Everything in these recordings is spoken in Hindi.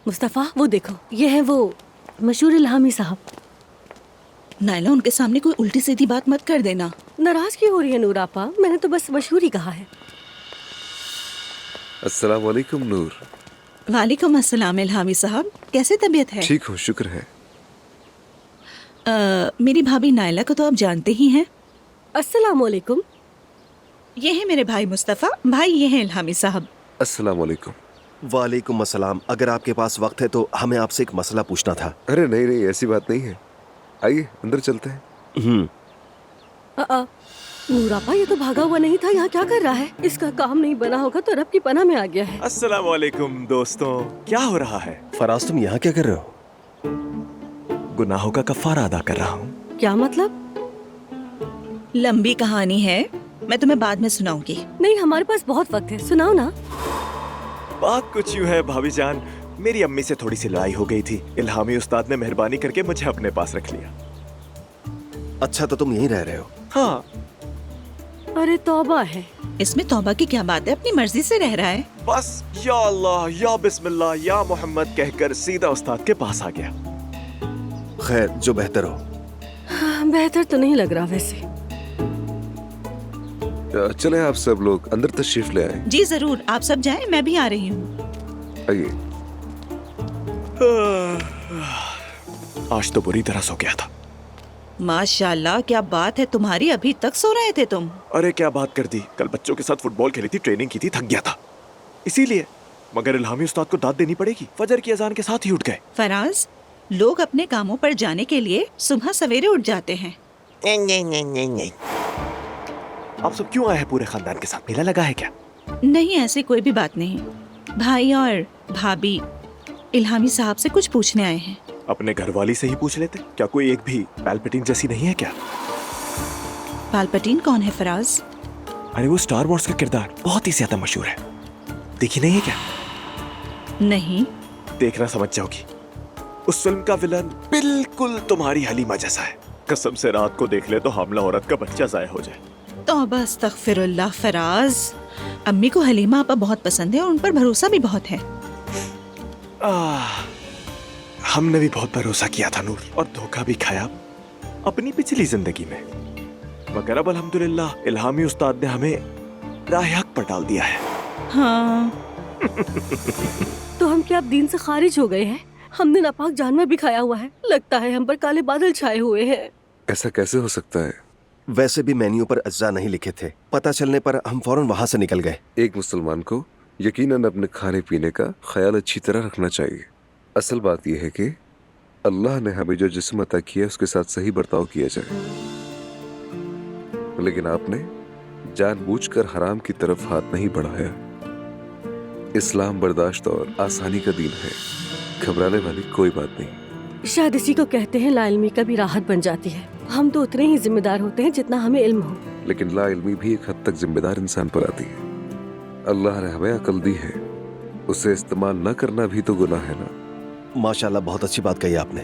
मुस्तफ़ा वो देखो, ये है वो मशहूर इल्हामी साहब। नायला, उनके सामने कोई उल्टी सीधी बात मत कर देना। नाराज क्यों हो रही है नूर आपा? मैंने तो बस मशहूर ही कहा है। अस्सलाम वालेकुम नूर। वालेकुम अस्सलाम इल्हामी साहब, कैसे तबीयत है? ठीक हूँ, शुक्र है। मेरी भाभी नायला को तो आप जानते ही हैं। अस्सलाम वालेकुम। ये है मेरे भाई मुस्तफ़ा, भाई ये हैं इल्हामी साहब। अस्सलाम वालेकुम। वालेकुम अस्सलाम। अगर आपके पास वक्त है तो हमें आपसे एक मसला पूछना था। अरे नहीं नहीं, ऐसी बात नहीं है, आइए अंदर चलते हैं। नूर आपा, ये तो भागा हुआ नहीं था, यहाँ क्या कर रहा है? इसका काम नहीं बना होगा तो रब की पनाह में आ गया है। अस्सलाम वालेकुम दोस्तों, क्या हो रहा है? फराज, तुम यहाँ क्या कर रहे हो? गुनाहों का कफ़ारा अदा कर रहा हूँ। क्या मतलब? लंबी कहानी है, मैं तुम्हें बाद में सुनाऊंगी। नहीं, हमारे पास बहुत वक्त है, सुनाओ ना। बात कुछ यूँ है भाभी जान, मेरी अम्मी से थोड़ी सी लड़ाई हो गई थी। इल्हामी उस्ताद ने मेहरबानी करके मुझे अपने पास रख लिया। अच्छा, तो तुम यहीं रह रहे हो? हाँ। अरे तौबा है। इसमें तौबा की क्या बात है, अपनी मर्जी से रह रहा है। बस या अल्लाह या बिस्मिल्लाह या मोहम्मद कहकर सीधा उस्ताद के पास आ गया। खैर, जो बेहतर हो। हाँ, बेहतर तो नहीं लग रहा वैसे। चले आप सब लोग अंदर तशरीफ ले आए। जी जरूर, आप सब जाएं, मैं भी आ रही हूँ। आइए। आज तो बुरी तरह सो गया था। माशाल्लाह, क्या बात है तुम्हारी, अभी तक सो रहे थे तुम? अरे क्या बात कर दी, कल बच्चों के साथ फुटबॉल खेली थी, ट्रेनिंग की थी, थक गया था इसीलिए। मगर इल्हामी उस्ताद को दाद देनी पड़ेगी, फजर की अजान के साथ ही उठ गए। फराज, लोग अपने कामों पर जाने के लिए सुबह सवेरे उठ जाते हैं। आप सब क्यों आए हैं पूरे खानदान के साथ? मेला लगा है क्या? नहीं, ऐसी कोई भी बात नहीं। भाई और भाभी इल्हामी साहब से कुछ पूछने आए हैं। अपने घरवाली से ही पूछ लेते, क्या कोई एक भी पैल्पटीन जैसी नहीं है क्या? पाल्पटीन कौन है फराज? अरे वो स्टार वॉर्स का किरदार बहुत ही ज्यादा मशहूर है, देखी नहीं है क्या? नहीं। देखना समझ जाओगी। उस फिल्म का विलन बिल्कुल तुम्हारी हलीमा जैसा है। कसम से रात को देख ले तो हामला औरत का बच्चा जाया हो जाए। तौबा अस्तगफिरुल्लाह फराज, अम्मी को हलीमा आपा बहुत पसंद है और उन पर भरोसा भी बहुत है। हमने भी बहुत भरोसा किया था नूर, और धोखा भी खाया अपनी पिछली जिंदगी में। मगर अब अल्हम्दुलिल्लाह इल्हामी उस्ताद ने हमें राह हक पर डाल दिया है। हाँ। तो हम क्या अब दीन से खारिज हो गए हैं? हमने नापाक जानवर भी खाया हुआ है, लगता है हम पर काले बादल छाए हुए हैं। ऐसा कैसे हो सकता है? वैसे भी मेन्यू पर अज्जा नहीं लिखे थे, पता चलने पर हम फौरन वहाँ से निकल गए। एक मुसलमान को यकीनन अपने खाने पीने का ख्याल अच्छी तरह रखना चाहिए। असल बात यह है कि अल्लाह ने हमें जो जिस्म अता किया उसके साथ सही बर्ताव किया जाए, लेकिन आपने जानबूझकर हराम की तरफ हाथ नहीं बढ़ाया। इस्लाम बर्दाश्त और आसानी का दीन है, घबराने वाली कोई बात नहीं। शायद इसी को कहते हैं लाइल्मी का भी राहत बन जाती है। हम तो उतने ही जिम्मेदार होते हैं जितना हमें इल्म हो। लेकिन ला इल्मी भी एक हद तक जिम्मेदार इंसान पर आती है। अल्लाह ने हमें अकल दी है, उसे इस्तेमाल न करना भी तो गुनाह है ना। माशाल्लाह, बहुत अच्छी बात कही आपने।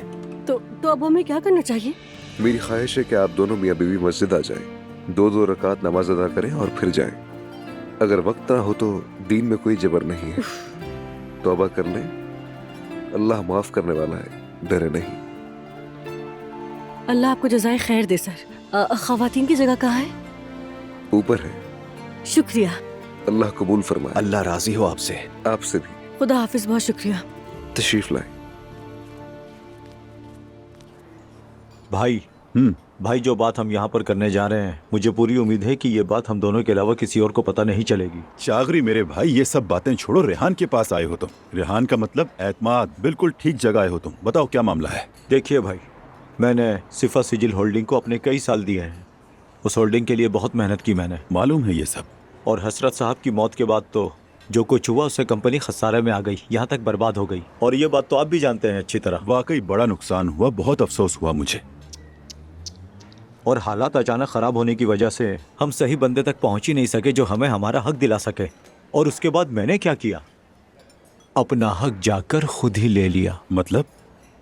तो अब हमें क्या करना चाहिए? मेरी ख्वाहिश है कि आप दोनों मियाँ बीवी मस्जिद आ जाएं, 2-2 रकात नमाज अदा करें और फिर जाएं। अगर वक्त ना हो तो दीन में कोई जबर नहीं है, तौबा कर लें, अल्लाह माफ करने वाला है, डरे नहीं। अल्लाह आपको जज़ाए खैर दे सर। ख़वातीन की जगह कहाँ है? ऊपर है। शुक्रिया। अल्लाह कबूल फरमाए। अल्लाह राजी हो आपसे। आपसे भी। खुदा हाफिज, बहुत शुक्रिया। तशरीफ लाए। भाई भाई, जो बात हम यहाँ पर करने जा रहे हैं, मुझे पूरी उम्मीद है कि ये बात हम दोनों के अलावा किसी और को पता नहीं चलेगी। शागरी मेरे भाई, ये सब बातें छोड़ो, रेहान के पास आए हो तुम। रेहान का मतलब एतमाद, बिल्कुल ठीक जगह आए हो तुम। बताओ क्या मामला है? देखिए भाई, मैंने सिफा सिजिल होल्डिंग को अपने कई साल दिए हैं। उस होल्डिंग के लिए बहुत मेहनत की मैंने, मालूम है ये सब। और हसरत साहब की मौत के बाद तो जो कुछ हुआ उससे कंपनी खसारे में आ गई, यहाँ तक बर्बाद हो गई। और ये बात तो आप भी जानते हैं अच्छी तरह। वाकई बड़ा नुकसान हुआ, बहुत अफसोस हुआ मुझे। और हालात अचानक ख़राब होने की वजह से हम सही बंदे तक पहुंच ही नहीं सके जो हमें हमारा हक दिला सके। और उसके बाद मैंने क्या किया, अपना हक जाकर खुद ही ले लिया। मतलब?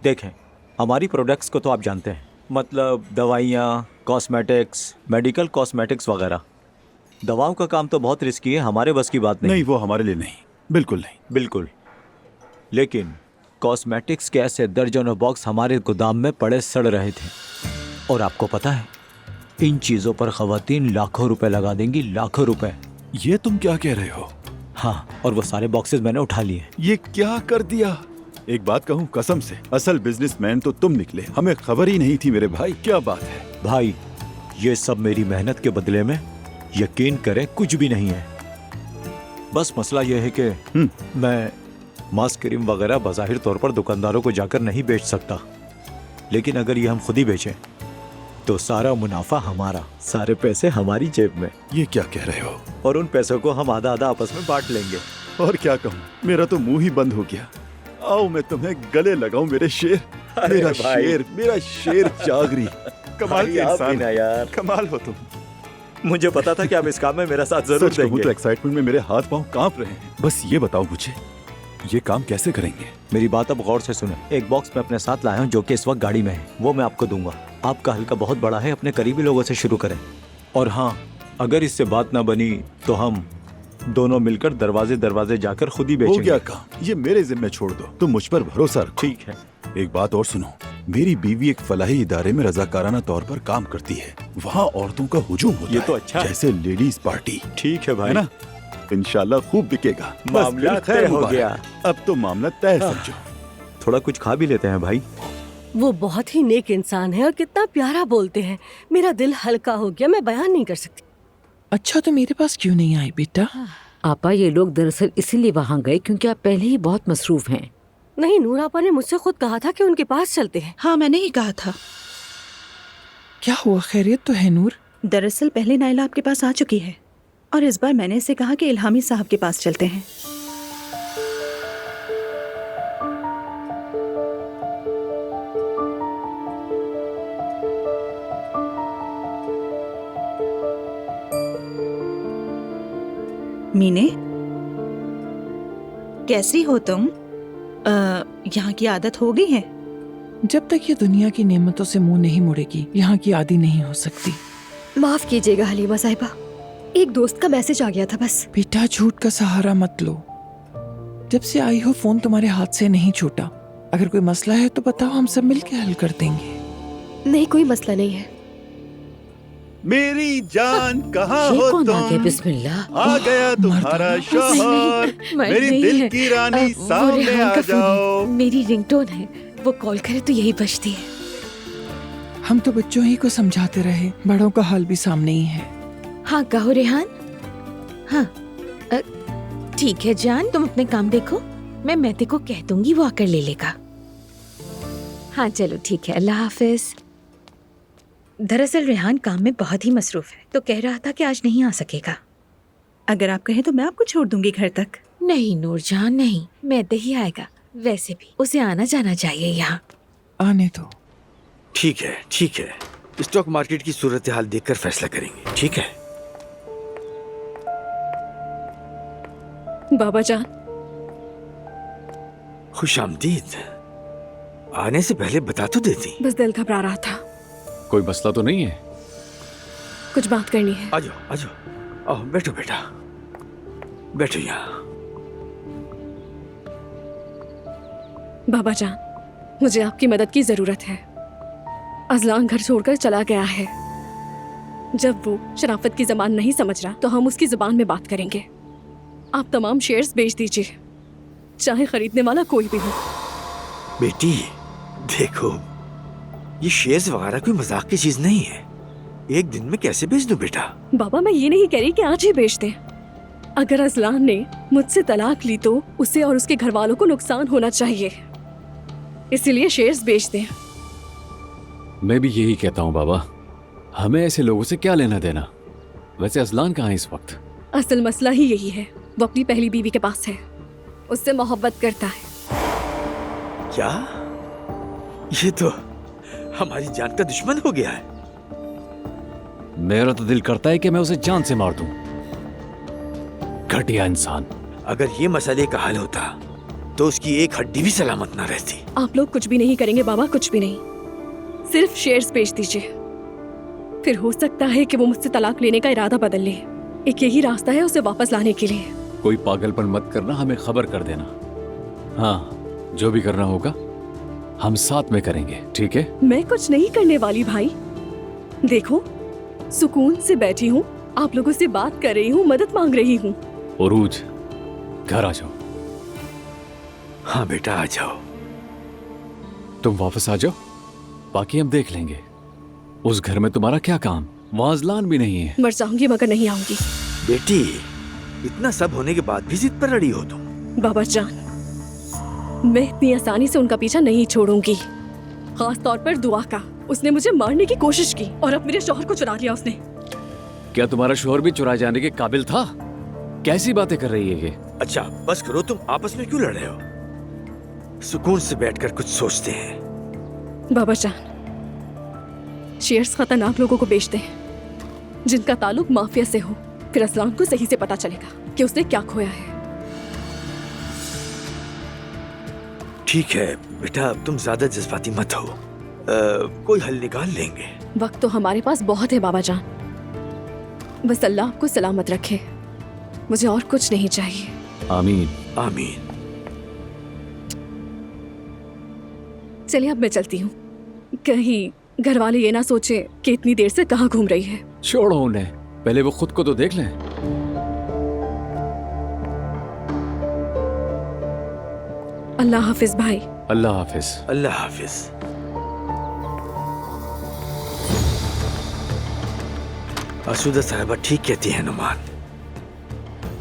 देखें, हमारी प्रोडक्ट्स को तो आप जानते हैं, मतलब दवाइयाँ, कॉस्मेटिक्स, मेडिकल कॉस्मेटिक्स वगैरह। दवाओं का काम तो बहुत रिस्की है, हमारे बस की बात नहीं। नहीं, वो हमारे लिए नहीं, बिल्कुल नहीं। बिल्कुल। लेकिन कॉस्मेटिक्स के ऐसे दर्जनों बॉक्स हमारे गोदाम में पड़े सड़ रहे थे। और आपको पता है, इन चीजों पर खवातीन लाखों रुपए लगा देंगी, लाखों रुपए। ये तुम क्या कह रहे हो? हाँ, और वो सारे बॉक्सेस मैंने उठा लिए। ये क्या कर दिया? एक बात कहूँ कसम से, असल बिजनेसमैन तो तुम निकले, हमें खबर ही नहीं थी मेरे भाई। क्या बात है भाई, ये सब मेरी मेहनत के बदले में, यकीन करें, कुछ भी नहीं है। बस मसला यह है कि मैं मास्क क्रीम वगैरह बज़ाहिर तौर पर दुकानदारों को जाकर नहीं बेच सकता, लेकिन अगर ये हम खुद ही बेचें तो सारा मुनाफा हमारा, सारे पैसे हमारी जेब में। ये क्या कह रहे हो? और उन पैसों को हम आधा आधा आपस में बांट लेंगे। और क्या कहूँ, मेरा तो मुंह ही बंद हो गया। आओ मैं तुम्हें गले लगाऊं मेरे शेर। मेरा शेर, मेरा शेर जागरी। कमाल के इंसान यार, कमाल हो तुम। मुझे पता था कि आप इस काम में मेरा साथ जरूर सच कहूं देंगे। तो एक्साइटमेंट में मेरे हाथ पांव कांप रहे हैं। बस ये बताओ मुझे, ये काम कैसे करेंगे? मेरी बात अब गौर से सुने। एक बॉक्स मैं अपने साथ लाया हूँ जो कि इस वक्त गाड़ी में है, वो मैं आपको दूंगा। आपका हल्का बहुत बड़ा है, अपने करीबी लोगों से शुरू करें। और हाँ, अगर इससे बात ना बनी तो हम दोनों मिलकर दरवाजे दरवाजे जाकर खुद ही हो बेचेंगे। गया काम, ये मेरे जिम्मे छोड़ दो। तुम मुझ पर भरोसा रखो। ठीक है। एक बात और सुनो, मेरी बीवी एक फलाही इदारे में रजाकाराना तौर पर काम करती है। वहाँ औरतों का हुजूम होता ये है, तो अच्छा है। जैसे लेडीज पार्टी। ठीक है भाई, है ना? इंशाल्लाह खूब बिकेगा। बस मामला फिर खैर तय हो मुबारक। गया। अब तो मामला तय समझो। थोड़ा कुछ खा भी लेते हैं भाई। वो बहुत ही नेक इंसान है और कितना प्यारा बोलते हैं। मेरा दिल हल्का हो गया, मैं बयान नहीं कर सकती। अच्छा, तो मेरे पास क्यों नहीं आई बेटा? आपा, ये लोग दरअसल इसीलिए वहाँ गए क्योंकि आप पहले ही बहुत मसरूफ हैं। नहीं, नूर आपा ने मुझसे खुद कहा था कि उनके पास चलते हैं। हाँ, मैंने ही कहा था। क्या हुआ, खैरियत तो है नूर? दरअसल पहले नाइला आपके पास आ चुकी है और इस बार मैंने इसे कहा कि इल्हामी साहब के पास चलते हैं। मीने, कैसी हो तुम? यहाँ की आदत हो गई है? जब तक ये दुनिया की नेमतों से मुंह नहीं मुड़ेगी, यहाँ की आदी नहीं हो सकती। माफ कीजिएगा हलीमा साहिबा, एक दोस्त का मैसेज आ गया था बस। बेटा, झूठ का सहारा मत लो। जब से आई हो फोन तुम्हारे हाथ से नहीं छूटा। अगर कोई मसला है तो बताओ, हम सब मिलके हल कर देंगे। नहीं, कोई मसला नहीं है। मेरी जान कहाँ ये हो कौन आ गया? तुम? बिस्मिल्लाह। आ गया तुम्हारा शौहर, मेरी दिल की रानी, सामने आ जाओ। मेरी रिंगटोन है, वो कॉल करे तो यही बजती है। हम तो बच्चों ही को समझाते रहे, बड़ों का हाल भी सामने ही है। हाँ कहो रेहान। हाँ ठीक है जान, तुम अपने काम देखो, मैं मेहते को कह दूंगी, वो आकर ले लेगा। हाँ चलो ठीक है, अल्लाह हाफिज। दरअसल रेहान काम में बहुत ही मसरूफ है, तो कह रहा था कि आज नहीं आ सकेगा। अगर आप कहें तो मैं आपको छोड़ दूंगी घर तक। नहीं नूरजान नहीं, मेहते ही आएगा। वैसे भी उसे आना जाना चाहिए यहाँ। आने दो। ठीक है ठीक है, स्टॉक मार्केट की सूरत हाल देखकर फैसला करेंगे, ठीक है? बाबा जान, खुशामदीद। आने से पहले बता तो देती। बस दिल घबरा रहा था। कोई मसला तो नहीं है? कुछ बात करनी है। आ जाओ आ जाओ, आओ बैठो बेटा, बैठो यहाँ। बाबा जान, मुझे आपकी मदद की जरूरत है। अजलान घर छोड़कर चला गया है। जब वो शराफत की जबान नहीं समझ रहा तो हम उसकी जुबान में बात करेंगे। आप तमाम शेयर्स बेच दीजिए, चाहे खरीदने वाला कोई भी हो। बेटी देखो, ये शेयर्स वगैरह कोई मजाक की चीज नहीं है। एक दिन में कैसे बेच दूं बेटा? बाबा मैं ये नहीं कह रही कि आज ही बेच दें। अगर अजलान ने मुझसे तलाक ली तो उसे और उसके घर वालों को नुकसान होना चाहिए, इसीलिए शेयर्स बेच दें। मैं भी यही कहता हूँ बाबा, हमें ऐसे लोगों से क्या लेना देना। वैसे अजलान कहाँ है इस वक्त? असल मसला ही यही है, वो अपनी पहली बीवी के पास है, उससे मोहब्बत करता है। क्या? ये तो हमारी जान का दुश्मन हो गया है। मेरा तो दिल करता है कि मैं उसे जान से मार दूं। घटिया इंसान। अगर ये मसले का हल होता तो उसकी एक हड्डी भी सलामत ना रहती। आप लोग कुछ भी नहीं करेंगे बाबा, कुछ भी नहीं, सिर्फ शेयर्स बेच दीजिए। फिर हो सकता है कि वो मुझसे तलाक लेने का इरादा बदल ले। एक यही रास्ता है उसे वापस लाने के लिए। कोई पागलपन मत करना, हमें खबर कर देना। हाँ, जो भी करना होगा हम साथ में करेंगे, ठीक है? मैं कुछ नहीं करने वाली भाई। देखो, सुकून से बैठी हूँ, आप लोगों से बात कर रही हूँ, मदद मांग रही हूँ। उरूज, घर आ जाओ। हाँ बेटा, आ जाओ। तुम वापस आ जाओ, बाकी हम देख लेंगे। उस घर में तुम्हारा क्या काम? वहां अजलान भी नहीं है। मर जाऊंगी मगर नहीं आऊंगी। बेटी, इतना सब होने के बाद भी जिद पर अड़ी हो तुम। बाबा जान, मैं इतनी आसानी से उनका पीछा नहीं छोड़ूंगी, खास तौर पर दुआ का। उसने मुझे मारने की कोशिश की और अब मेरे शौहर को चुरा लिया उसने। क्या तुम्हारा शोहर भी चुराए जाने के काबिल था? कैसी बातें कर रही है ये? अच्छा बस करो, तुम आपस में क्यों लड़ रहे हो? सुकून से बैठकर कुछ सोचते हैं। बाबा जान, शेयर्स खतरनाक लोगों को बेचते हैं जिनका ताल्लुक माफिया से हो। फिर असलान को सही से पता चलेगा कि उसने क्या खोया है। ठीक है बेटा, तुम ज्यादा जज्बाती मत हो। कोई हल निकाल लेंगे। वक्त तो हमारे पास बहुत है बाबा जान, बस अल्लाह आपको सलामत रखे। मुझे और कुछ नहीं चाहिए। आमीन। आमीन। चलिए अब मैं चलती हूँ, कहीं घर वाले ये ना सोचे कि इतनी देर से कहाँ घूम रही है। छोड़ो उन्हें, पहले वो खुद को तो देख लें। अल्लाह हाफिज भाई। अल्लाह हाफिज। अल्लाह हाफिज। आसूदा साहिबा ठीक कहती है नुमान,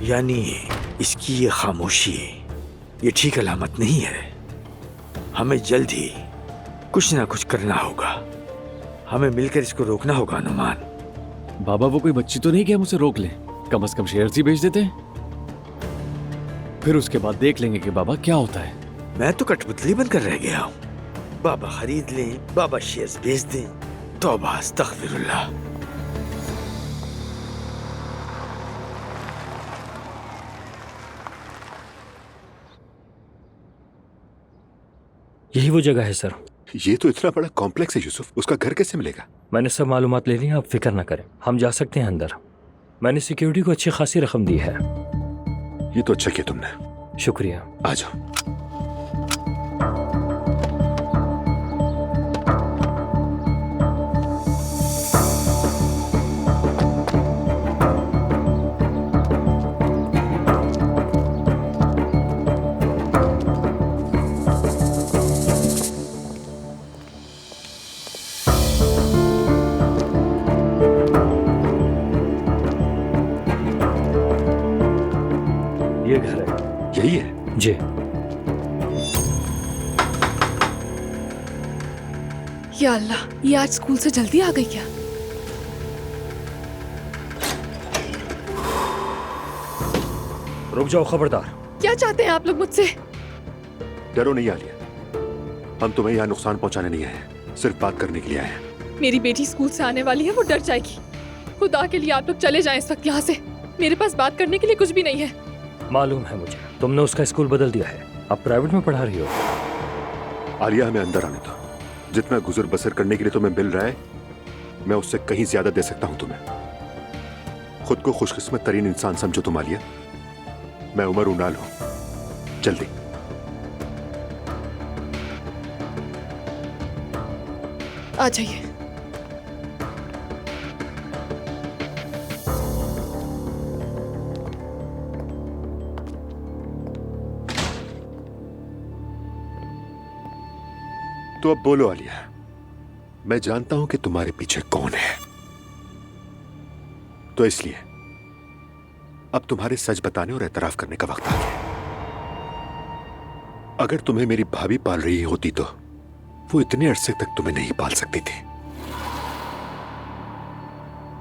यानी इसकी ये खामोशी ये ठीक अलामत नहीं है। हमें जल्द ही कुछ ना कुछ करना होगा। हमें मिलकर इसको रोकना होगा नुमान। बाबा वो कोई बच्ची तो नहीं कि हम उसे रोक लें? कम से कम शेयर्स ही बेच देते हैं, फिर उसके बाद देख लेंगे कि बाबा क्या होता है। मैं तो कठपुतली बनकर रह गया हूँ। बाबा खरीद लें, बाबा शेयर्स बेच दें। तौबा अस्तगफिरुल्लाह। यही वो जगह है सर। ये तो इतना बड़ा कॉम्प्लेक्स है यूसुफ, उसका घर कैसे मिलेगा? मैंने सब मालूमात ले ली हैं, आप फिक्र ना करें, हम जा सकते हैं अंदर। मैंने सिक्योरिटी को अच्छी खासी रकम दी है। ये तो अच्छा किया तुमने। शुक्रिया। आ जाओ। ये घर है। यही है? जी। या अल्लाह, ये आज स्कूल से जल्दी आ गई क्या? रुक जाओ, खबरदार। क्या चाहते हैं आप लोग मुझसे? डरो नहीं आलिया, हम तुम्हें यहाँ नुकसान पहुँचाने नहीं आए हैं, सिर्फ बात करने के लिए आए हैं। मेरी बेटी स्कूल से आने वाली है, वो डर जाएगी। खुदा के लिए आप लोग चले जाएं इस वक्त यहाँ से। मेरे पास बात करने के लिए कुछ भी नहीं है। मालूम है मुझे, तुमने उसका स्कूल बदल दिया है, अब प्राइवेट में पढ़ा रही हो। आलिया, हमें अंदर आने दो। जितना गुजर बसर करने के लिए तुम्हें मिल रहा है, मैं उससे कहीं ज्यादा दे सकता हूं तुम्हें। खुद को खुशकिस्मत तरीन इंसान समझो तुम आलिया। मैं उमर उनाल हूं। जल्दी। आ जाइए। तो अब बोलो आलिया, मैं जानता हूं कि तुम्हारे पीछे कौन है, तो इसलिए अब तुम्हारे सच बताने और एतराफ करने का वक्त आ गया। अगर तुम्हें मेरी भाभी पाल रही होती तो वो इतने अरसे तक तुम्हें नहीं पाल सकती थी।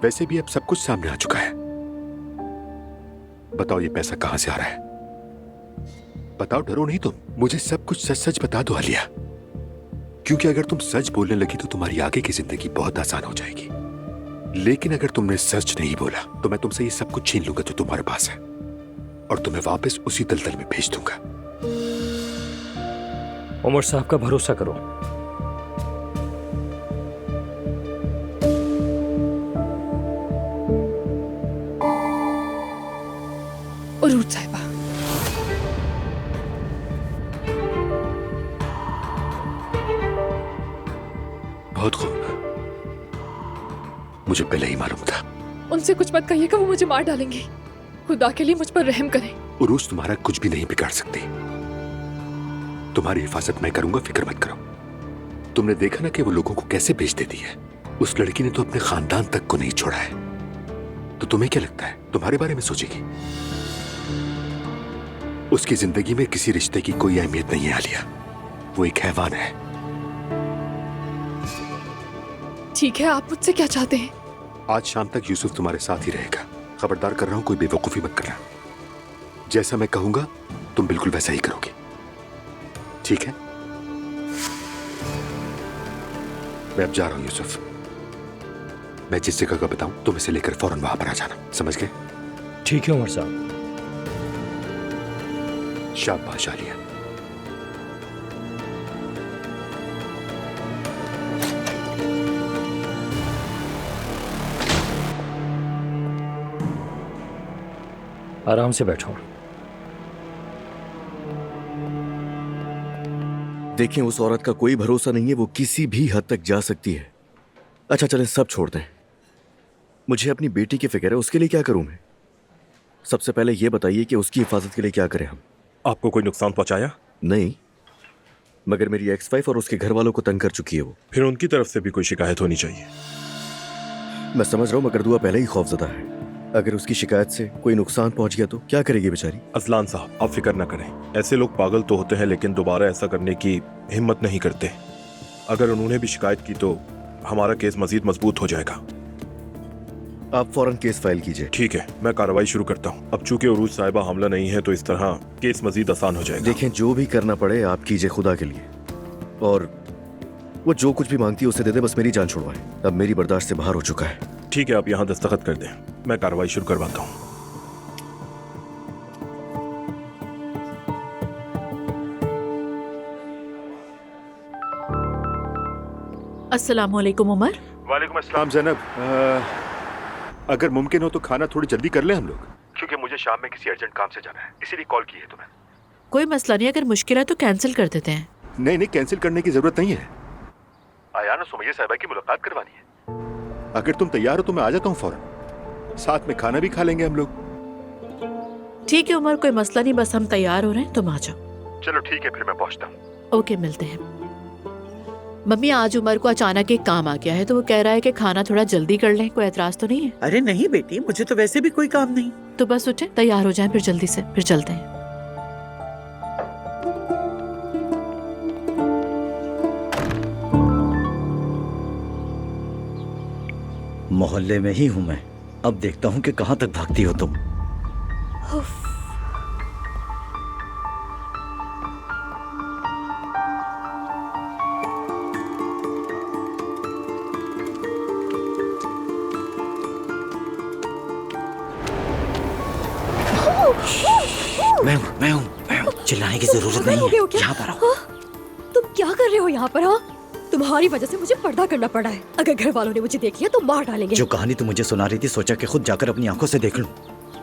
वैसे भी अब सब कुछ सामने आ चुका है। बताओ ये पैसा कहां से आ रहा है? बताओ, डरो नहीं तुम। मुझे सब कुछ सच सच बता दो आलिया, क्योंकि अगर तुम सच बोलने लगी तो तुम्हारी आगे की जिंदगी बहुत आसान हो जाएगी। लेकिन अगर तुमने सच नहीं बोला तो मैं तुमसे ये सब कुछ छीन लूंगा जो तुम्हारे पास है, और तुम्हें वापस उसी दलदल में भेज दूंगा। उमर साहब का भरोसा करो। उरूज साहिबा, बहुत खूब, मुझे पहले ही मालूम था। उनसे कुछ मत कहिएगा, वो मुझे मार डालेंगे। खुदा के लिए मुझ पर रहम करें। उरूज तुम्हारा कुछ भी नहीं बिगाड़ सकती। तुम्हारी हिफाजत मैं करूंगा, फिक्र मत करो। तुमने देखा ना कि वो लोगों को कैसे बेच देती है। उस लड़की ने तो अपने खानदान तक को नहीं छोड़ा है। तो तुम्हें क्या लगता है तुम्हारे बारे में सोचेगी? उसकी जिंदगी में किसी रिश्ते की कोई अहमियत नहीं है आलिया। वो एक हैवान है। ठीक है, आप मुझसे क्या चाहते हैं? आज शाम तक यूसुफ तुम्हारे साथ ही रहेगा। खबरदार कर रहा हूं, कोई बेवकूफी मत करना। जैसा मैं कहूंगा तुम बिल्कुल वैसा ही करोगे, ठीक है? मैं अब जा रहा हूं यूसुफ। मैं जिस जगह का बताऊं तुम इसे लेकर फौरन वहां पर आ जाना, समझ गए? ठीक है उमर साहब। शाबाश आलिया। आराम से बैठो। देखें, उस औरत का कोई भरोसा नहीं है, वो किसी भी हद तक जा सकती है। अच्छा चलें, सब छोड़ दें। मुझे अपनी बेटी की फिक्र है, उसके लिए क्या करूं मैं? सबसे पहले ये बताइए कि उसकी हिफाजत के लिए क्या करें हम? आपको कोई नुकसान पहुंचाया? नहीं, मगर मेरी एक्स वाइफ और उसके घर वालों को तंग कर चुकी है वो। फिर उनकी तरफ से भी कोई शिकायत होनी चाहिए। मैं समझ रहा हूं, मगर दुआ पहले ही खौफजदा है। अगर उसकी शिकायत से कोई नुकसान पहुंच गया तो क्या करेगी बेचारी? अजलान साहब, आप फिक्र न करें। ऐसे लोग पागल तो होते हैं लेकिन दोबारा ऐसा करने की हिम्मत नहीं करते। अगर उन्होंने भी शिकायत की तो हमारा केस मजीद मजबूत हो जाएगा। आप फौरन केस फाइल कीजिए। ठीक है, मैं कार्रवाई शुरू करता हूँ। अब चूंकि उरूज साहिबा हमला नहीं है तो इस तरह केस मजीद आसान हो जाएगा। देखें, जो भी करना पड़े आप कीजिए खुदा के लिए। और वो जो कुछ भी मांगती है उसे दे दे, बस मेरी जान छुड़वाए। अब मेरी बर्दाश्त से बाहर हो चुका है। ठीक है, आप यहाँ दस्तखत कर दें, मैं कार्रवाई शुरू करवाता हूँ। अस्सलामुअलैकुम उमर। वालेकुम अस्सलाम ज़ैनब। अगर मुमकिन हो तो खाना थोड़ी जल्दी कर ले हम लोग, क्योंकि मुझे शाम में किसी अर्जेंट काम से जाना है, इसीलिए कॉल की है तुम्हें। कोई मसला नहीं, अगर मुश्किल है तो कैंसिल कर देते हैं। नहीं नहीं, कैंसिल करने की जरूरत नहीं है। आयान और सुमैया साहिबा की मुलाकात करवानी है। अगर तुम तैयार हो तो मैं आ जाता हूँ फौरन। साथ में खाना भी खा लेंगे हम लोग। ठीक है उमर, कोई मसला नहीं, बस हम तैयार हो रहे हैं, तुम आ जाओ। चलो ठीक है, फिर मैं पहुँचता हूँ। ओके, मिलते हैं। मम्मी, आज उमर को अचानक एक काम आ गया है तो वो कह रहा है कि खाना थोड़ा जल्दी कर लें। कोई एतराज तो नहीं है? अरे नहीं बेटी, मुझे तो वैसे भी कोई काम नहीं। तो बस उठे, तैयार हो जाएं, फिर जल्दी से फिर चलते हैं। मोहल्ले में ही हूं मैं। अब देखता हूं कि कहां तक भागती हो तुम। मैं हूं। चिल्लाने की जरूरत नहीं है। यहाँ पर आओ। तुम क्या कर रहे हो यहाँ पर? हाँ, तुम्हारी वजह से मुझे पर्दा करना पड़ा है। अगर घर वालों ने मुझे देख लिया तो मार डालेंगे। जो कहानी तुम मुझे सुना रही थी, सोचा कि खुद जाकर अपनी आंखों से देख लूं।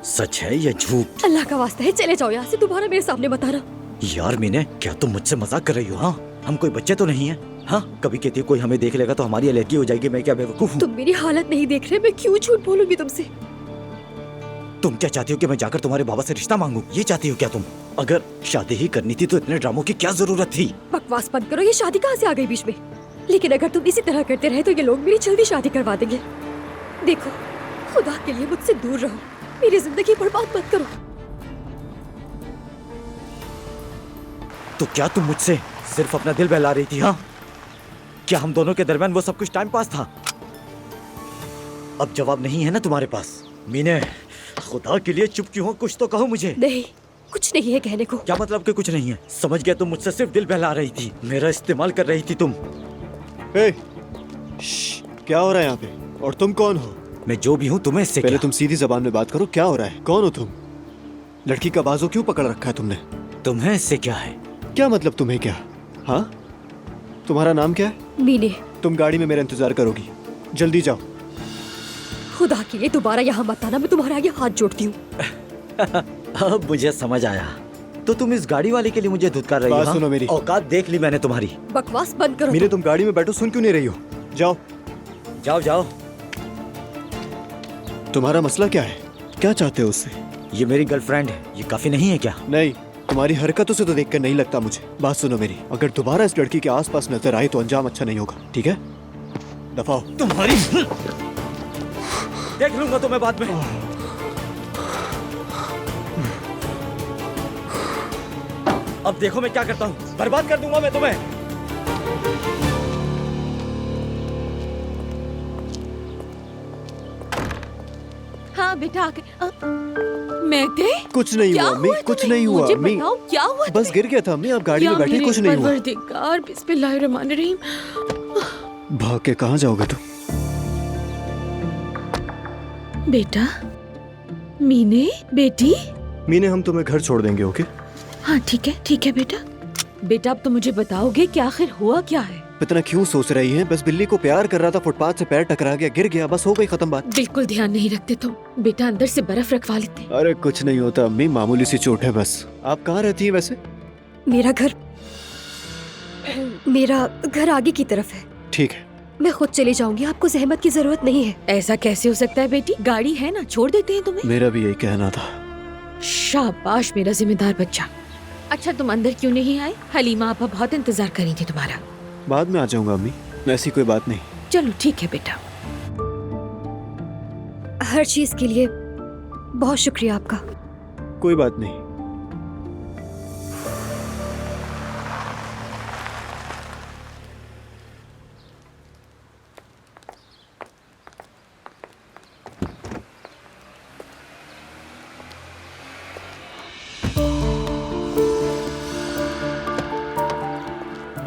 सच है या झूठ? अल्लाह का वास्ता है, चले जाओ यहाँ से, दोबारा मेरे सामने मत आना। यार मीने, क्या तुम मुझसे मजाक कर रही हो? हाँ, हम कोई बच्चे तो नहीं है। हाँ, कभी कहती है कोई हमें देख लेगा तो हमारी एलर्जी हो जाएगी। मैं क्या बेवकूफ हूँ? तुम मेरी हालत नहीं देख रहे, मैं क्यों झूठ बोलूंगी तुमसे? तुम क्या चाहती हो कि मैं जाकर तुम्हारे बाबा से रिश्ता मांगू? ये चाहती हो क्या तुम? अगर शादी ही करनी थी तो इतने ड्रामों की क्या जरूरत थी? बकवास बंद करो, ये शादी कहाँ से आ गई बीच में? लेकिन अगर तुम इसी तरह करते रहे तो ये लोग मेरी जल्दी शादी करवा देंगे। देखो, खुदा के लिए मुझसे दूर रहो, मेरी जिंदगी बर्बाद मत करो। तो क्या तुम मुझसे सिर्फ अपना दिल बहला रही थी? हाँ, क्या हम दोनों के दरमियान वो सब कुछ टाइम पास था? अब जवाब नहीं है ना तुम्हारे पास? मीने, खुदा के लिए चुप क्यों हो? कुछ तो कहो मुझे। नहीं, कुछ नहीं है कहने को। क्या मतलब कि कुछ नहीं है? समझ गया, तुम मुझसे सिर्फ दिल बहला रही थी, मेरा इस्तेमाल कर रही थी तुम। क्या हो रहा है यहाँ पे? और तुम कौन हो? मैं जो भी हूँ, तुम्हें इससे पहले क्या? तुम सीधी जबान में बात करो, क्या हो रहा है? कौन हो तुम? लड़की का बाजू क्यों पकड़ रखा है तुमने? तुम्हें इससे क्या है? क्या मतलब तुम्हें क्या? हाँ, तुम्हारा नाम क्या है? मीने। तुम गाड़ी में मेरा इंतजार करोगी, जल्दी जाओ। खुदा के लिए दोबारा यहाँ मत आना, मैं तुम्हारे आगे हाथ जोड़ती हूँ। अब मुझे समझ आया, तो तुम इस गाड़ी वाले के लिए मुझे धुतकार रही हो? बात सुनो मेरी। औकात देख ली मैंने तुम्हारी। बकवास बंद करो। मीने, तुम गाड़ी में बैठो, सुन क्यों नहीं रही हो? जाओ जाओ जाओ। तुम्हारा मसला क्या है? क्या चाहते हो उससे? ये मेरी गर्लफ्रेंड है, ये काफी नहीं है क्या? नहीं, तुम्हारी हरकतों से तो देखकर नहीं लगता मुझे। बात सुनो मेरी, अगर दोबारा इस लड़की के आसपास नजर आए तो अंजाम अच्छा नहीं होगा, ठीक है? दफा हो। तुम्हारी देख लूंगा तुम्हें बाद में। अब देखो मैं क्या करता हूँ, बर्बाद कर दूंगा मैं तुम्हें। हाँ बेटा आके मेहते कुछ नहीं हुआ अम्मी, कुछ नहीं हुआ मुझे अम्मी। बताओ क्या हुआ बस गिर गया था अम्मी, आप गाड़ी में बैठे, कुछ नहीं हुआ। परवरदिगार बिस्मिल्लाहिर्रहमानिर्रहीम। भाग के कहाँ जाओगे तुम? बेटा मीने बेटी। मीने, हम तुम्हें घर छोड़ देंगे, ओके? हाँ ठीक है बेटा। बेटा अब तो मुझे बताओगे कि आखिर हुआ क्या है? इतना क्यों सोच रही हैं? बस बिल्ली को प्यार कर रहा था, फुटपाथ से पैर टकरा गया, गिर गया, बस हो गई खत्म बात। बिल्कुल ध्यान नहीं रखते तुम। बेटा अंदर से बर्फ रखवा लेते। अरे कुछ नहीं होता अम्मी, मामूली सी चोट है बस। आप कहाँ रहती हैं वैसे? मेरा घर आगे की तरफ है। ठीक है, मैं खुद चली जाऊंगी, आपको जहमत की जरूरत नहीं है। ऐसा कैसे हो सकता है बेटी? गाड़ी है ना, छोड़ देते हैं तुम्हें। मेरा भी यही कहना था। शाबाश मेरा जिम्मेदार बच्चा। अच्छा तुम अंदर क्यों नहीं आए? हलीमा आपा बहुत इंतजार कर रही थी तुम्हारा। बाद में आ जाऊंगा अम्मी, ऐसी कोई बात नहीं। चलो ठीक है बेटा। हर चीज के लिए बहुत शुक्रिया आपका। कोई बात नहीं।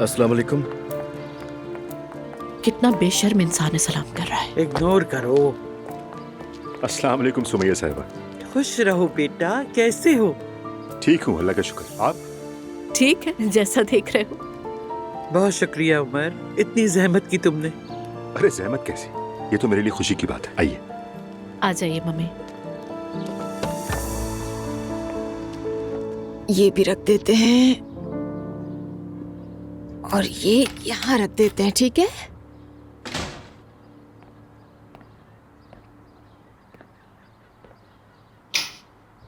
अस्सलाम वालेकुम। कितना बेशर्म इंसान है, सलाम कर रहा है। इग्नोर करो। अस्सलाम वालेकुम सुमैया साहिबा। खुश रहो बेटा, कैसे हो? ठीक हूँ, अल्लाह का शुक्र। आप? ठीक है, जैसा देख रहे हो। बहुत शुक्रिया उमर, इतनी जहमत की तुमने। अरे जहमत कैसी, ये तो मेरे लिए खुशी की बात है। आइए। आ जाइए मम्मी। ये भी रख देते हैं और ये यहाँ रख देते हैं, ठीक है?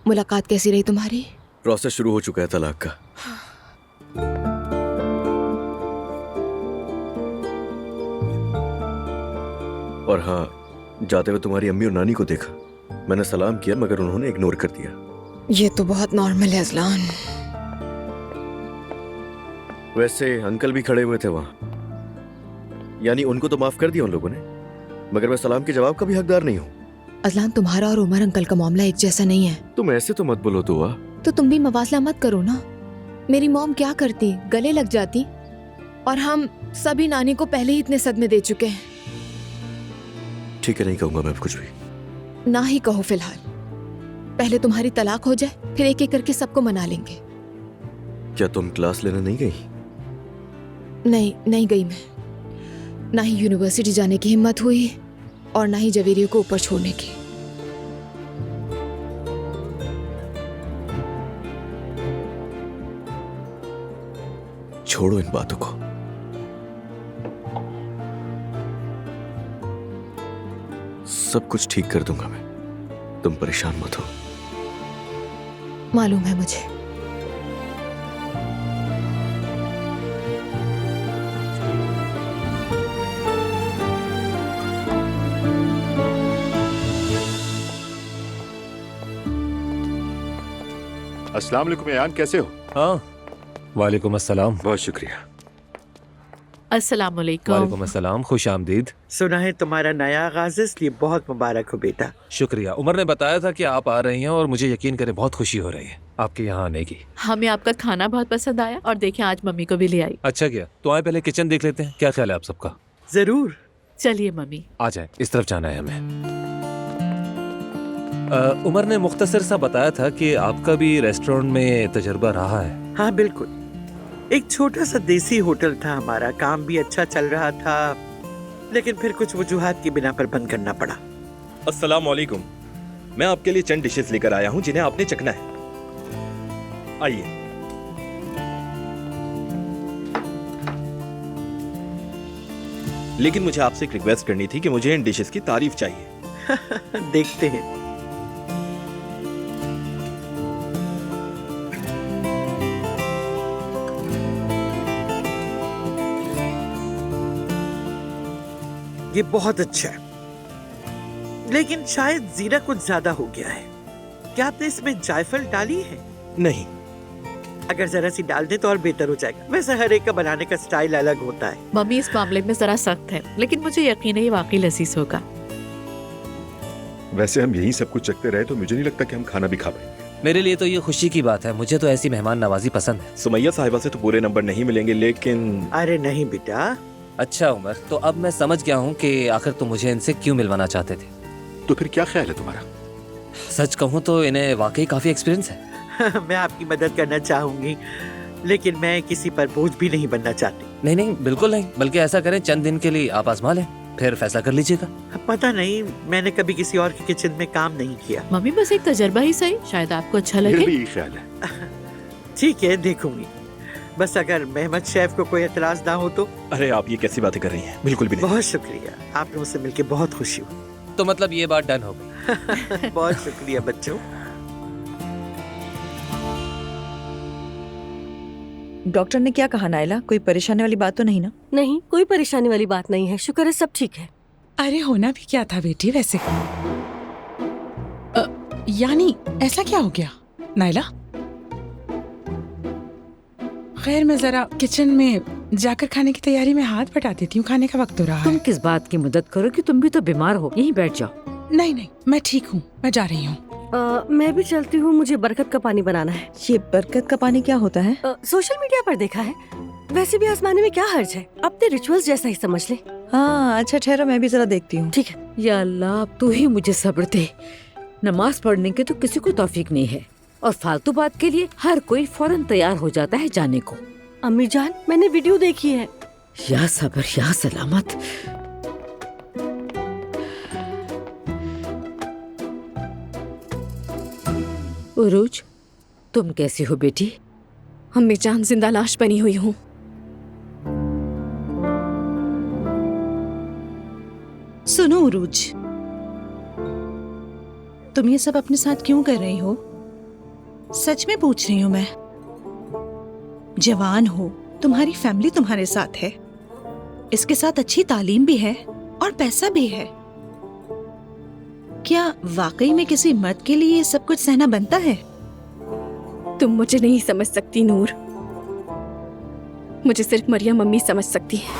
मुलाकात कैसी रही तुम्हारी? प्रोसेस शुरू हो चुका है तलाक का। और हाँ, जाते हुए तुम्हारी अम्मी और नानी को देखा। मैंने सलाम किया मगर उन्होंने इग्नोर कर दिया। ये तो बहुत नॉर्मल है अज़लान। वैसे अंकल भी खड़े हुए थे वहां, यानी उनको तो माफ कर दिया उन लोगों ने, मगर मैं सलाम के जवाब का भी हकदार नहीं हूँ। अज़लान तुम्हारा और उमर अंकल का मामला एक जैसा नहीं है। तुम ऐसे तो मत बोलो दुआ। तो तुम भी मवासला मत करो ना। मेरी मॉम क्या करती, गले लग जाती, और हम सभी नानी को पहले ही इतने सदमे दे चुके हैं। ठीक है, नहीं कहूंगा मैं अब कुछ भी। ना ही कहो फिलहाल, पहले तुम्हारी तलाक हो जाए, फिर एक एक करके सबको मना लेंगे। क्या तुम क्लास लेने नहीं गई? नहीं गई मैं। ना ही यूनिवर्सिटी जाने की हिम्मत हुई और ना ही जवेरियों को ऊपर छोड़ने की। छोड़ो इन बातों को। सब कुछ ठीक कर दूंगा मैं, तुम परेशान मत हो। मालूम है मुझे। अस्सलाम वालेकुम यान, कैसे हो? हाँ, वालेकुम अस्सलाम। बहुत शुक्रिया। अस्सलाम वालेकुम। वालेकुम अस्सलाम, खुश आमदीद। सुना है तुम्हारा नया आगाज, इसलिए बहुत मुबारक हो बेटा। शुक्रिया। उमर ने बताया था कि आप आ रही हैं और मुझे यकीन करें बहुत खुशी हो रही है आपके यहाँ आने की। हमें आपका खाना बहुत पसंद आया और देखें आज मम्मी को भी ले आई। अच्छा किया। तो आए पहले किचन देख लेते हैं, क्या ख्याल है आप सबका? जरूर। चलिए मम्मी। आ जाए, इस तरफ जाना है हमें। उमर ने मुख्तसर सा बताया था कि आपका भी रेस्टोरेंट में तजर्बा रहा है। हाँ बिल्कुल, एक छोटा सा देसी होटल था हमारा, काम भी अच्छा चल रहा था, लेकिन फिर कुछ वजूहात की बिना पर बंद करना पड़ा। अस्सलाम वालेकुम। मैं आपके लिए चंद डिशेस लेकर आया हूँ जिन्हें आपने चखना है। आइए। लेकिन मुझे आपसे एक रिक्वेस्ट करनी थी कि मुझे इन डिशेस की तारीफ चाहिए। देखते हैं। ये बहुत अच्छा है, लेकिन शायद जीरा कुछ ज्यादा हो गया है। क्या आपने इसमें जायफल डाली है? नहीं। अगर जरा सी डाल दे तो और बेहतर हो जाएगा। वैसे हर एक का बनाने का स्टाइल अलग होता है। मम्मी इस मामले में जरा सख्त है, लेकिन मुझे यकीन है ये वाकई लजीज होगा। वैसे हम यही सब कुछ चखते रहे तो मुझे नहीं लगता कि हम खाना भी खा पाएंगे। मेरे लिए तो ये खुशी की बात है, मुझे तो ऐसी मेहमान नवाजी पसंद है। सुमैया साहिबा से तो पूरे नंबर नहीं मिलेंगे, लेकिन अरे नहीं बेटा। अच्छा उमर, तो अब मैं समझ गया हूँ कि आखिर तुम मुझे इनसे क्यों मिलवाना चाहते थे। तो फिर क्या ख्याल है तुम्हारा? सच कहूँ तो इन्हें वाकई काफी एक्सपीरियंस है। मैं आपकी मदद करना चाहूंगी, लेकिन मैं किसी पर बोझ भी नहीं बनना चाहती। नहीं नहीं, बिल्कुल नहीं, बल्कि ऐसा करें चंद दिन के लिए आप आजमा लें, फिर फैसला कर लीजिएगा। पता नहीं, मैंने कभी किसी और के किचन में काम नहीं किया। मम्मी बस एक तजर्बा ही सही, शायद आपको अच्छा लगे। भी ख्याल है। ठीक है, देखूंगी। बस अगर मेहमद शेफ को कोई एतराज ना हो तो। अरे आप ये कैसी बातें कर रही हैं? बिल्कुल भी नहीं। बहुत शुक्रिया, आप लोगों से मिलकर बहुत खुशी हुई। तो मतलब ये बात डन हो गई। बहुत शुक्रिया बच्चों। डॉक्टर ने क्या कहा नायला? कोई परेशानी वाली बात तो नहीं ना? नहीं, कोई परेशानी वाली बात नहीं है, शुक्र है सब ठीक है। अरे होना भी क्या था बेटी वैसे? यानी ऐसा क्या हो गया नायला? खैर मैं जरा किचन में जाकर खाने की तैयारी में हाथ बटा देती हूँ, खाने का वक्त हो रहा है। तुम किस बात की मदद करोगी? तुम भी तो बीमार हो, यहीं बैठ जाओ। नहीं नहीं, मैं ठीक हूँ, मैं जा रही हूँ। मैं भी चलती हूँ, मुझे बरकत का पानी बनाना है। ये बरकत का पानी क्या होता है? सोशल मीडिया पर देखा है, वैसे भी आजमाने में क्या हर्ज है, अपने रिचुअल्स जैसा ही समझ ले। हाँ अच्छा ठहरो, मैं भी जरा देखती हूँ। ठीक है। या अल्लाह, अब तू ही मुझे सब्र दे। नमाज पढ़ने के तो किसी को तौफीक नहीं है, और फालतू बात के लिए हर कोई फौरन तैयार हो जाता है जाने को। अम्मी जान, मैंने वीडियो देखी है। या सब्र या सलामत। उरूज, तुम कैसी हो बेटी? अम्मी जान, जिंदा लाश बनी हुई हूँ। सुनो उरूज, तुम ये सब अपने साथ क्यों कर रही हो? सच में पूछ रही हूँ मैं। जवान हो, तुम्हारी फैमिली तुम्हारे साथ है, इसके साथ अच्छी तालीम भी है और पैसा भी है। क्या वाकई में किसी मर्द के लिए ये सब कुछ सहना बनता है? तुम मुझे नहीं समझ सकती नूर, मुझे सिर्फ मरियम मम्मी समझ सकती है।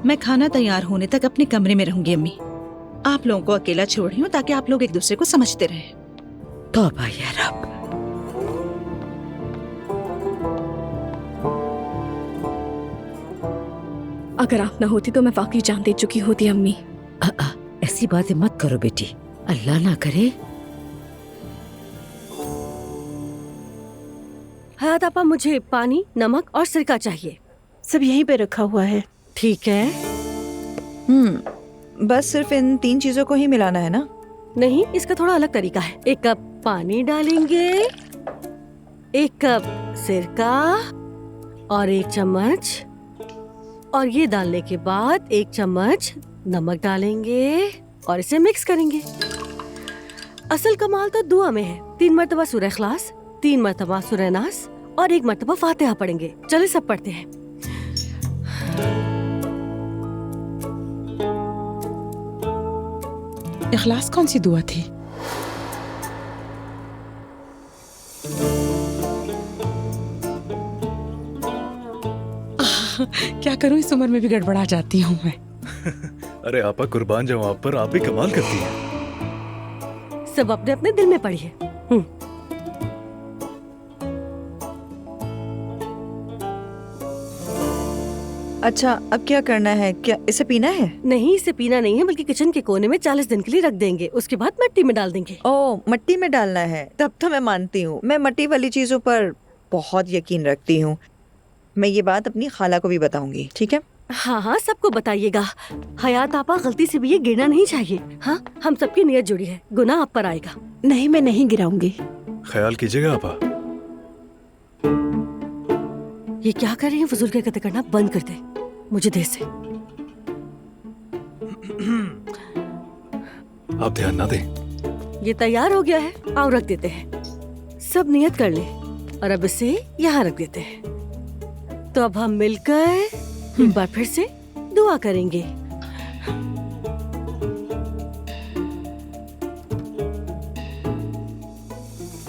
मैं खाना तैयार होने तक अपने कमरे में रहूंगी अम्मी। आप लोगों को अकेला छोड़ रही हूँ ताकि आप लोग एक दूसरे को समझते रहें। तौबा या रब। अगर आप ना होती तो मैं वाकई जान दे चुकी होती अम्मी। ऐसी बातें मत करो बेटी, अल्लाह ना करे। हयात आपा, मुझे पानी, नमक और सिरका चाहिए। सब यहीं पे रखा हुआ है। ठीक है। बस सिर्फ इन 3 चीजों को ही मिलाना है ना? नहीं, इसका थोड़ा अलग तरीका है। 1 कप पानी डालेंगे, 1 कप सिरका और 1 चम्मच, और ये डालने के बाद 1 चम्मच नमक डालेंगे और इसे मिक्स करेंगे। असल कमाल तो दुआ में है। 3 मरतबा सूरह इखलास, 3 मरतबा सूरह नास और 1 मरतबा फातिहा पढ़ेंगे। चलिए सब पढ़ते हैं। इखलास कौन सी दुआ थी? क्या करूं, इस उम्र में भी गड़बड़ा जाती हूँ मैं। अरे आपा, कुर्बान जाऊं आप पर, आप भी कमाल करती हैं। सब अपने अपने दिल में पढ़िए। अच्छा अब क्या करना है? क्या इसे पीना है? नहीं, इसे पीना नहीं है, बल्कि किचन के कोने में 40 दिन के लिए रख देंगे। उसके बाद मिट्टी में डाल देंगे। ओह, मिट्टी में डालना है? तब तो मैं मानती हूँ, मैं मिट्टी वाली चीजों पर बहुत यकीन रखती हूँ। मैं ये बात अपनी खाला को भी बताऊंगी, ठीक है? हाँ हाँ, सबको बताइएगा। हयात आपा, गलती से भी ये गिरना नहीं चाहिए। हाँ, हम सबकी नियत जुड़ी है, गुनाह आप पर आएगा। नहीं, मैं नहीं गिराऊंगी। ख्याल कीजिएगा आपा। ये क्या कर रही है? फजूल के कते करना बंद कर दे। मुझे दे से। आप ध्यान ना दें। ये तैयार हो गया है, आओ रख देते हैं। सब नियत कर ले और अब इसे यहाँ रख देते हैं। तो अब हम मिलकर एक बार फिर से दुआ करेंगे।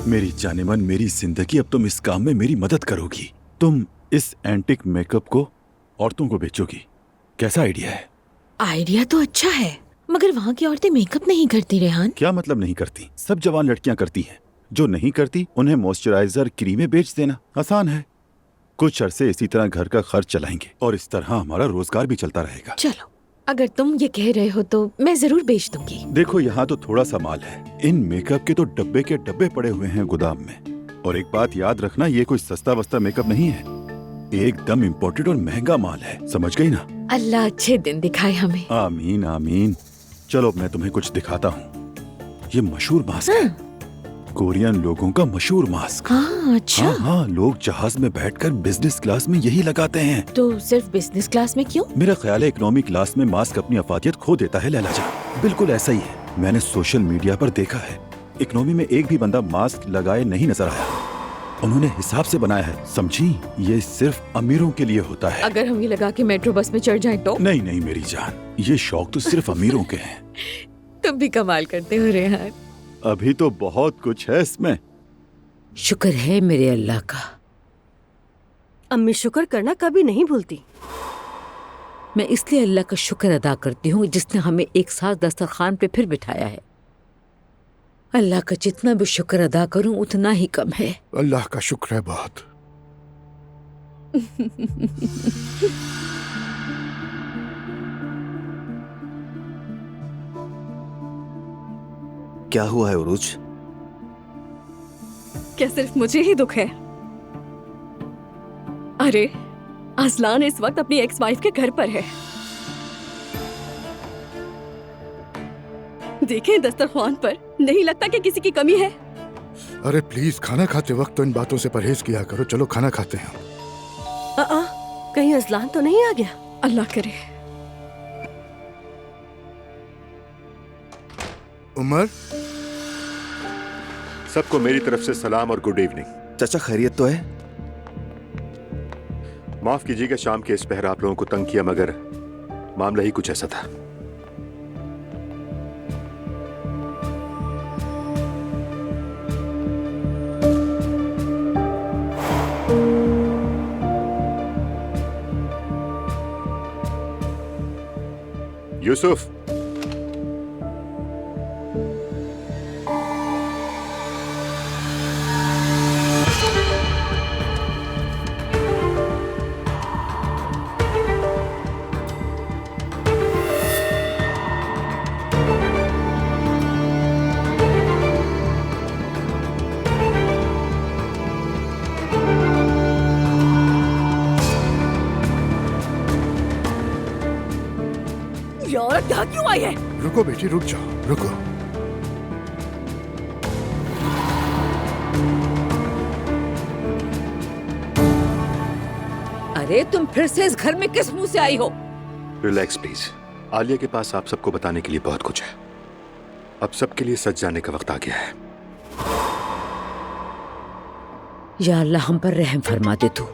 मेरी जानेमन, मेरी जिंदगी, अब तुम इस काम में मेरी मदद करोगी। तुम इस एंटिक मेकअप को औरतों को बेचोगी। कैसा आइडिया है? आइडिया तो अच्छा है, मगर वहाँ की औरतें मेकअप नहीं करती रेहान। क्या मतलब नहीं करती? सब जवान लड़कियां करती हैं। जो नहीं करती उन्हें मॉइस्चराइजर क्रीमें बेच देना आसान है। कुछ अरसे इसी तरह घर का खर्च चलाएंगे और इस तरह हमारा रोजगार भी चलता रहेगा। चलो, अगर तुम ये कह रहे हो तो मैं जरूर बेच दूंगी। देखो, यहाँ तो थोड़ा सा माल है। इन मेकअप के तो डब्बे के डब्बे पड़े हुए हैं गोदाम में। और एक बात याद रखना, ये कोई सस्ता वस्ता मेकअप नहीं है, एकदम इम्पोर्टेड और महंगा माल है। समझ गई ना? अल्लाह अच्छे दिन दिखाए हमें। आमीन आमीन। चलो, मैं तुम्हें कुछ दिखाता हूँ। ये मशहूर मास्क है, कोरियन लोगों का मशहूर मास्क। हाँ, अच्छा। हाँ, लोग जहाज में बैठकर बिजनेस क्लास में यही लगाते हैं। तो सिर्फ बिजनेस क्लास में क्यों? मेरा ख्याल है इकोनॉमी क्लास में मास्क अपनी अफादियत खो देता है लैला जान। बिल्कुल ऐसा ही है, मैंने सोशल मीडिया पर देखा है। इकोनॉमी में एक भी बंदा मास्क लगाए नहीं नजर आया। उन्होंने हिसाब से बनाया है, समझी? ये सिर्फ अमीरों के लिए होता है। अगर हम ये लगा के मेट्रो बस में चढ़ जाएं तो? नहीं नहीं मेरी जान, ये शौक तो सिर्फ अमीरों के हैं। तुम भी कमाल करते हो रेहान। अभी तो बहुत कुछ है इसमें। शुक्र है मेरे अल्लाह का। अम्मी शुक्र करना कभी नहीं भूलती। मैं इसलिए अल्लाह का शुक्र अदा करती हूँ जिसने हमें एक साथ दस्तरखान पे फिर बिठाया है। अल्लाह का जितना भी शुक्र अदा करूं उतना ही कम है। अल्लाह का शुक्र है बहुत। क्या हुआ है उरूज? क्या सिर्फ मुझे ही दुख है? अरे, अजलान इस वक्त अपनी एक्स वाइफ के घर पर है। देखें दस्तरखान पर, नहीं लगता कि किसी की कमी है? अरे प्लीज, खाना खाते वक्त तो इन बातों से परहेज किया करो। चलो खाना खाते हैं। कहीं अजलान तो नहीं आ गया? अल्लाह करे। उमर, सबको मेरी तरफ से सलाम और गुड इवनिंग। चाचा खैरियत तो है? माफ कीजिएगा शाम के इस पहर आप लोगों को तंग किया, मगर मामला ही कुछ ऐसा था। यूसुफ, यहाँ क्यों आई है? रुको बेटी, रुक जाओ, रुको। अरे तुम फिर से इस घर में किस मुंह से आई हो? Relax please. आलिया के पास आप सबको बताने के लिए बहुत कुछ है। अब सबके लिए सच जाने का वक्त आ गया है। या अल्लाह हम पर रहम फरमा दे तू।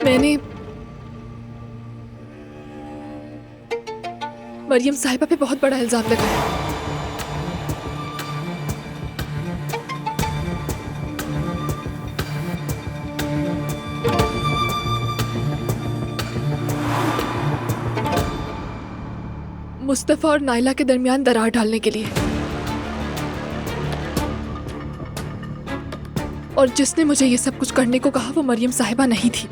मैंने मरियम साहिबा पे बहुत बड़ा इल्जाम लगाया। मुस्तफा और नाइला के दरमियान दरार डालने के लिए। और जिसने मुझे ये सब कुछ करने को कहा वो मरियम साहिबा नहीं थी।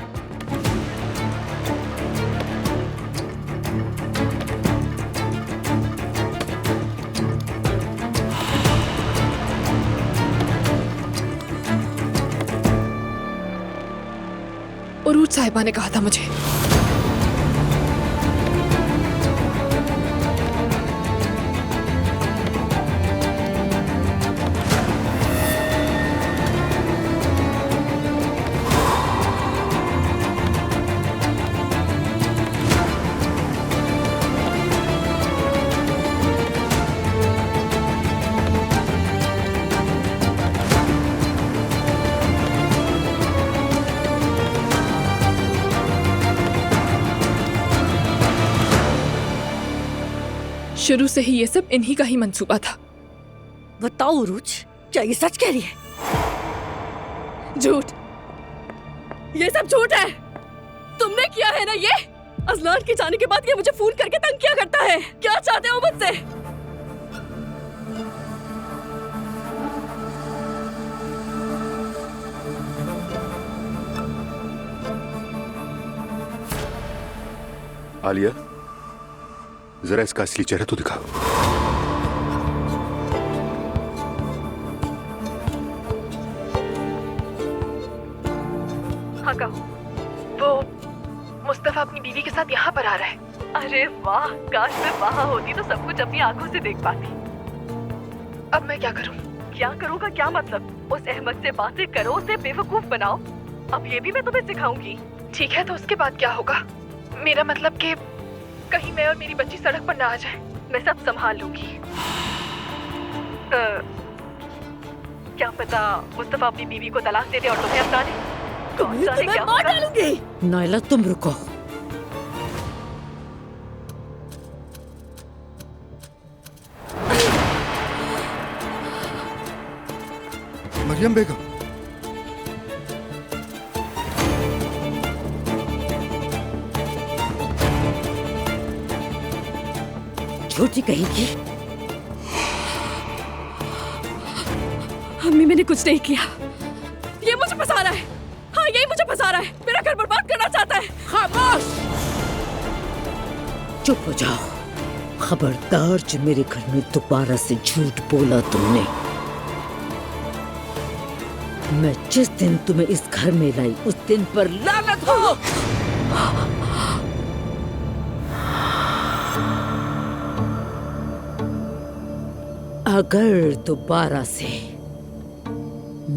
उरूज साहिबा ने कहा था मुझे। शुरू से ही ये सब इन्हीं का ही मंसूबा था। बताओ उरूज, क्या ये सच कह रही है? झूठ, ये सब झूठ है। तुमने किया है ना ये? अजलान के जाने के बाद ये मुझे फोन करके तंग किया करता है। क्या चाहते हो मुझसे? आलिया, जरा इसका असली चेहरा तो दिखाओ। हाँ कहो। वो मुस्तफा अपनी बीवी के साथ यहाँ पर आ रहा है। अरे वाह, काश मैं वहाँ होती तो सब कुछ अपनी आंखों से देख पाती। अब मैं क्या करूँ? क्या करूँ का क्या मतलब? उस अहमद से बातें करो, उसे बेवकूफ बनाओ। अब ये भी मैं तुम्हें सिखाऊंगी। ठीक है, तो उसके बाद क्या होगा? मेरा मतलब कि कहीं मैं और मेरी बच्ची सड़क पर ना आ जाए। मैं सब संभाल लूंगी। क्या पता मुस्तफा अपनी बीवी को तलाक दे दे और तुम्हें अपना ले। कौन जाने क्या होगा? नायला तुम रुको। मरियम बेगम, झूठी कहेगी। अम्मी, मैंने कुछ नहीं किया। ये मुझे फंसा रहा है। हाँ, यही मुझे फंसा रहा है। मेरा घर बर्बाद करना चाहता है। खामोश, चुप हो जाओ। खबरदार, जो मेरे घर में दोबारा से झूठ बोला तुमने, मैं जिस दिन तुम्हें इस घर में लाई उस दिन पर लानत हो। अगर दोबारा से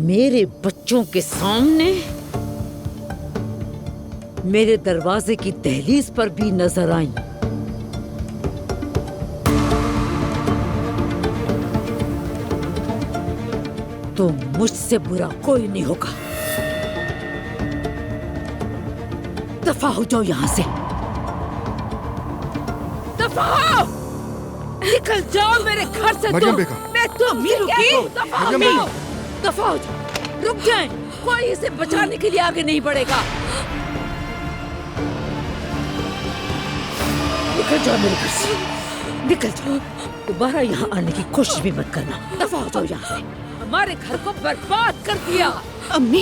मेरे बच्चों के सामने मेरे दरवाजे की दहलीज पर भी नजर आई तो मुझसे बुरा कोई नहीं होगा। दफा हो जाओ यहां से। दफा हो, निकल जाओ मेरे घर से। मरियम बेगम। मैं तो भी रुकी। दफा हो मरियम जाओ, दफा हो जाओ। रुक जाए, कोई इसे बचाने के लिए आगे नहीं बढ़ेगा। निकल जाओ मेरे घर से, निकल जाओ। दोबारा यहाँ आने की कोशिश भी मत करना। दफा हो जाओ यहाँ से। हमारे घर को बर्बाद कर दिया। अम्मी,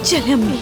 चले अम्मी।